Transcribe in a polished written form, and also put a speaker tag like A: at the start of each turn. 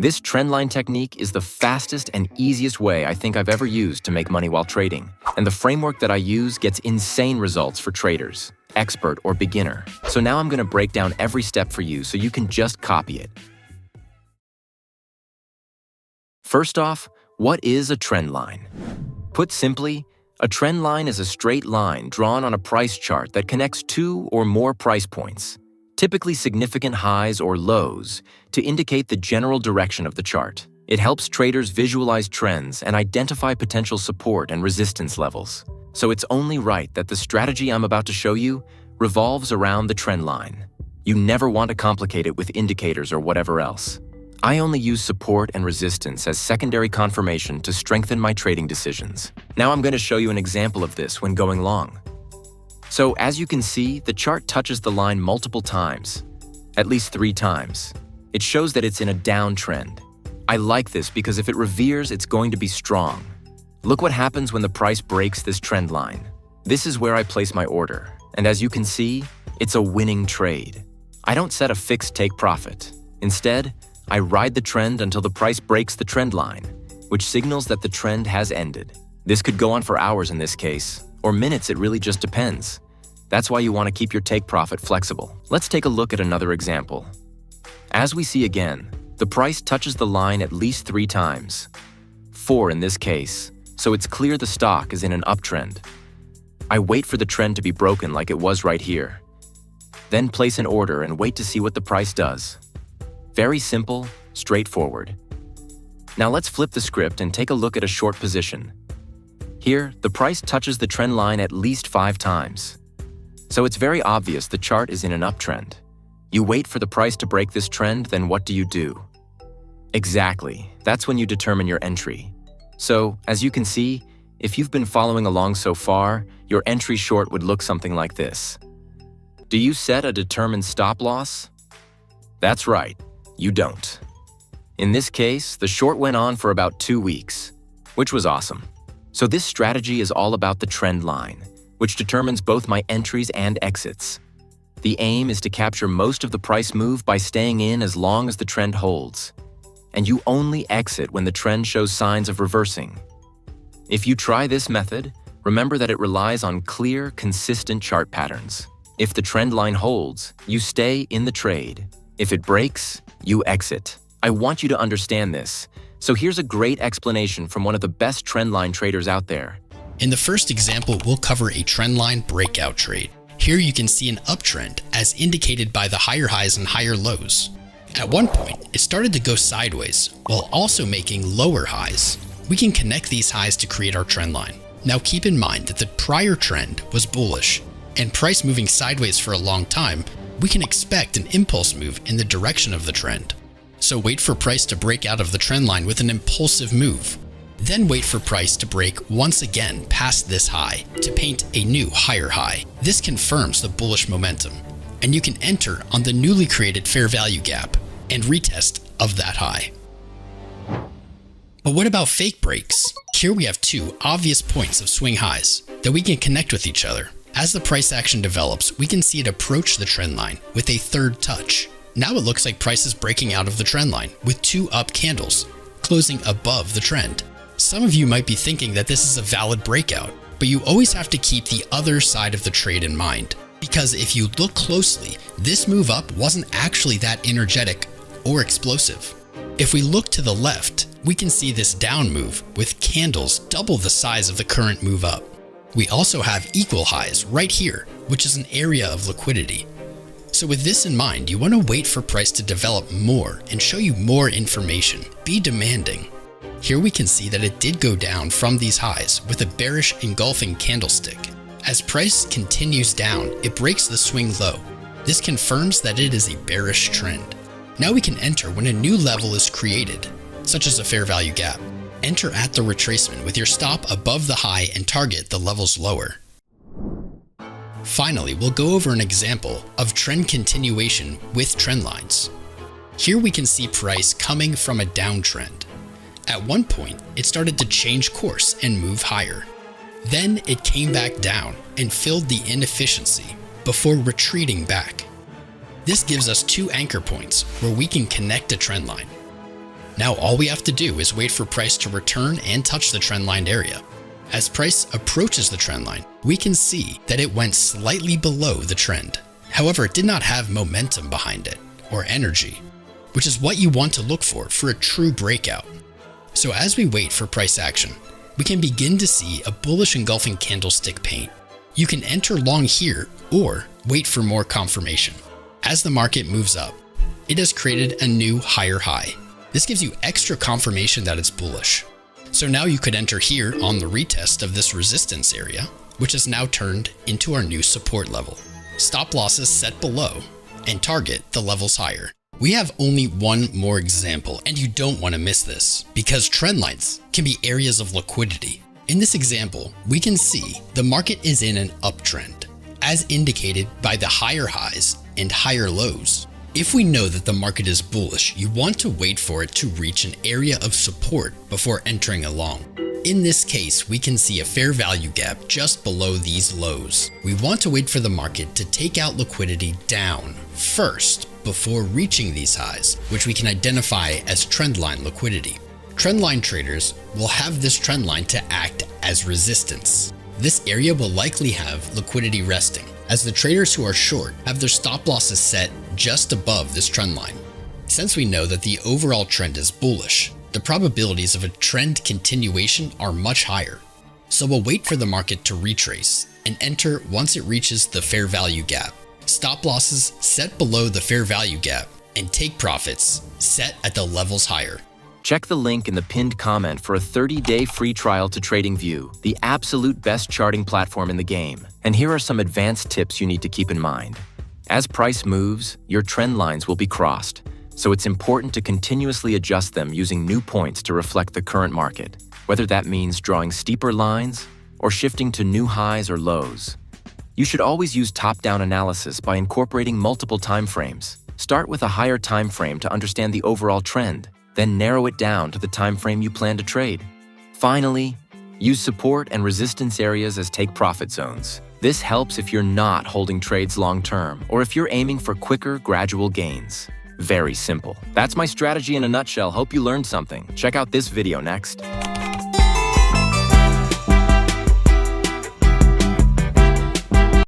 A: This trendline technique is the fastest and easiest way I think I've ever used to make money while trading. And the framework that I use gets insane results for traders, expert or beginner. So now I'm going to break down every step for you so you can just copy it. First off, what is a trend line? Put simply, a trend line is a straight line drawn on a price chart that connects two or more price points, typically significant highs or lows, to indicate the general direction of the chart. It helps traders visualize trends and identify potential support and resistance levels. So it's only right that the strategy I'm about to show you revolves around the trend line. You never want to complicate it with indicators or whatever else. I only use support and resistance as secondary confirmation to strengthen my trading decisions. Now I'm going to show you an example of this when going long. So as you can see, the chart touches the line multiple times, at least 3 times. It shows that it's in a downtrend. I like this because if it reveres, it's going to be strong. Look what happens when the price breaks this trend line. This is where I place my order, and as you can see, it's a winning trade. I don't set a fixed take profit. Instead, I ride the trend until the price breaks the trend line, which signals that the trend has ended. This could go on for hours in this case, or minutes, it really just depends. That's why you want to keep your take profit flexible. Let's take a look at another example. As we see again, the price touches the line at least 3 times, 4 in this case, so it's clear the stock is in an uptrend. I wait for the trend to be broken like it was right here. Then place an order and wait to see what the price does. Very simple, straightforward. Now let's flip the script and take a look at a short position. Here, the price touches the trend line at least 5 times. So it's very obvious the chart is in an uptrend. You wait for the price to break this trend, then what do? Exactly, that's when you determine your entry. So, as you can see, if you've been following along so far, your entry short would look something like this. Do you set a determined stop loss? That's right, you don't. In this case, the short went on for about 2 weeks, which was awesome. So this strategy is all about the trend line, which determines both my entries and exits. The aim is to capture most of the price move by staying in as long as the trend holds. And you only exit when the trend shows signs of reversing. If you try this method, remember that it relies on clear, consistent chart patterns. If the trend line holds, you stay in the trade. If it breaks, you exit. I want you to understand this. So here's a great explanation from one of the best trendline traders out there.
B: In the first example, we'll cover a trendline breakout trade. Here you can see an uptrend as indicated by the higher highs and higher lows. At one point, it started to go sideways while also making lower highs. We can connect these highs to create our trend line. Now keep in mind that the prior trend was bullish, and price moving sideways for a long time, we can expect an impulse move in the direction of the trend. So wait for price to break out of the trend line with an impulsive move. Then wait for price to break once again past this high to paint a new higher high. This confirms the bullish momentum, and you can enter on the newly created fair value gap and retest of that high. But what about fake breaks? Here we have 2 obvious points of swing highs that we can connect with each other. As the price action develops, we can see it approach the trend line with a 3rd touch. Now it looks like price is breaking out of the trend line with 2 up candles, closing above the trend. Some of you might be thinking that this is a valid breakout, but you always have to keep the other side of the trade in mind. Because if you look closely, this move up wasn't actually that energetic or explosive. If we look to the left, we can see this down move with candles double the size of the current move up. We also have equal highs right here, which is an area of liquidity. So with this in mind, you want to wait for price to develop more and show you more information. Be demanding. Here we can see that it did go down from these highs with a bearish engulfing candlestick. As price continues down, it breaks the swing low. This confirms that it is a bearish trend. Now we can enter when a new level is created, such as a fair value gap. Enter at the retracement with your stop above the high and target the levels lower. Finally, we'll go over an example of trend continuation with trend lines. Here we can see price coming from a downtrend. At one point, it started to change course and move higher. Then it came back down and filled the inefficiency before retreating back. This gives us 2 anchor points where we can connect a trend line. Now all we have to do is wait for price to return and touch the trendline area. As price approaches the trendline, we can see that it went slightly below the trend. However, it did not have momentum behind it, or energy, which is what you want to look for a true breakout. So as we wait for price action, we can begin to see a bullish engulfing candlestick paint. You can enter long here or wait for more confirmation. As the market moves up, it has created a new higher high. This gives you extra confirmation that it's bullish. So now you could enter here on the retest of this resistance area, which has now turned into our new support level. Stop losses set below and target the levels higher. We have only one more example, and you don't want to miss this, because trend lines can be areas of liquidity. In this example, we can see the market is in an uptrend, as indicated by the higher highs and higher lows. If we know that the market is bullish, you want to wait for it to reach an area of support before entering along. In this case, we can see a fair value gap just below these lows. We want to wait for the market to take out liquidity down first before reaching these highs, which we can identify as trendline liquidity. Trendline traders will have this trendline to act as resistance. This area will likely have liquidity resting, as the traders who are short have their stop losses set just above this trendline. Since we know that the overall trend is bullish, the probabilities of a trend continuation are much higher. So we'll wait for the market to retrace and enter once it reaches the fair value gap. Stop losses set below the fair value gap and take profits set at the levels higher.
A: Check the link in the pinned comment for a 30-day free trial to TradingView, the absolute best charting platform in the game. And here are some advanced tips you need to keep in mind. As price moves, your trend lines will be crossed, so it's important to continuously adjust them using new points to reflect the current market, whether that means drawing steeper lines or shifting to new highs or lows. You should always use top-down analysis by incorporating multiple time frames. Start with a higher time frame to understand the overall trend, then narrow it down to the time frame you plan to trade. Finally, use support and resistance areas as take-profit zones. This helps if you're not holding trades long-term or if you're aiming for quicker, gradual gains. Very simple. That's my strategy in a nutshell. Hope you learned something. Check out this video next.